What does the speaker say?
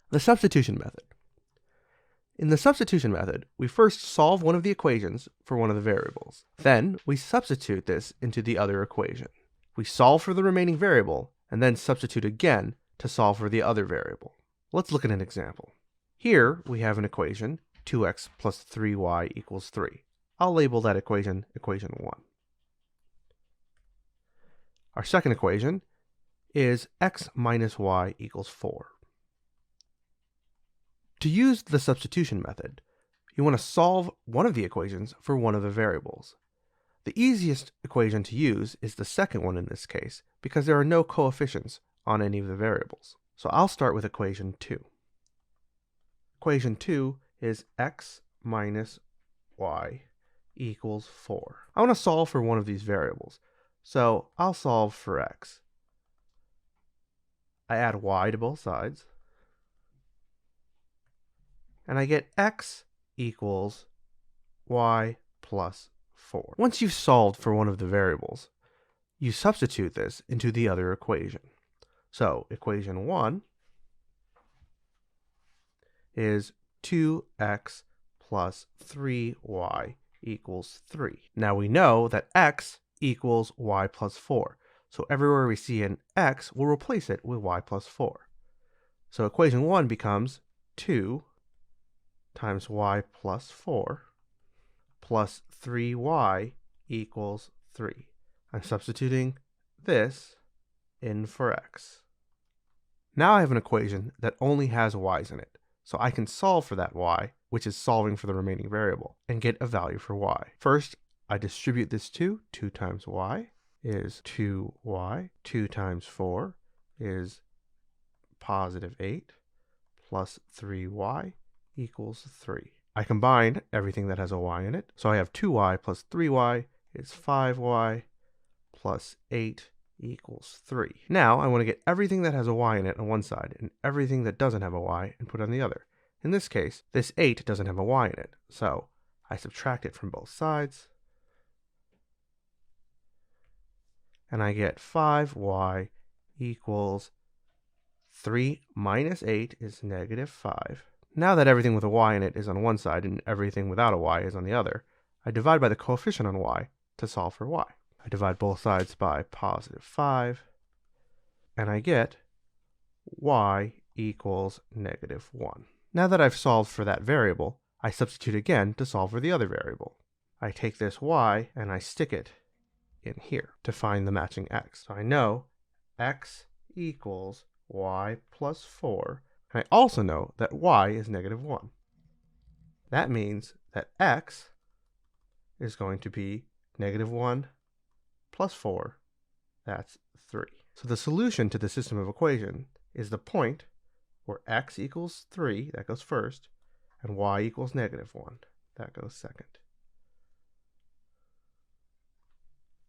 The substitution method. In the substitution method, we first solve one of the equations for one of the variables. Then we substitute this into the other equation. We solve for the remaining variable and then substitute again to solve for the other variable. Let's look at an example. Here we have an equation, 2x plus 3y equals 3. I'll label that equation, equation 1. Our second equation is x minus y equals 4. To use the substitution method, you want to solve one of the equations for one of the variables. The easiest equation to use is the second one in this case, because there are no coefficients on any of the variables. So I'll start with equation 2. Equation 2 is x minus y equals 4. I want to solve for one of these variables, so I'll solve for x. I add y to both sides, and I get x equals y plus 4. Once you've solved for one of the variables, you substitute this into the other equation. So equation 1 is 2x plus 3y equals 3. Now we know that x equals y plus 4. So everywhere we see an x, we'll replace it with y plus 4. So equation 1 becomes 2 times y plus 4 plus 3y equals 3. I'm substituting this in for x. Now I have an equation that only has y's in it, so I can solve for that y, which is solving for the remaining variable, and get a value for y. First, I distribute this 2 times y is 2y, 2 times 4 is positive 8, plus 3y equals 3. I combine everything that has a y in it, so I have 2y plus 3y is 5y plus 8 equals 3. Now I want to get everything that has a y in it on one side and everything that doesn't have a y and put it on the other. In this case, this 8 doesn't have a y in it, so I subtract it from both sides, and I get 5y equals 3 minus 8 is negative 5. Now that everything with a y in it is on one side and everything without a y is on the other, I divide by the coefficient on y to solve for y. I divide both sides by positive 5, and I get y equals negative 1. Now that I've solved for that variable, I substitute again to solve for the other variable. I take this y and I stick it in here to find the matching x. So I know x equals y plus 4. And I also know that y is negative 1. That means that x is going to be negative 1 plus 4, that's 3. So the solution to the system of equation is the point where x equals 3, that goes first, and y equals negative 1, that goes second.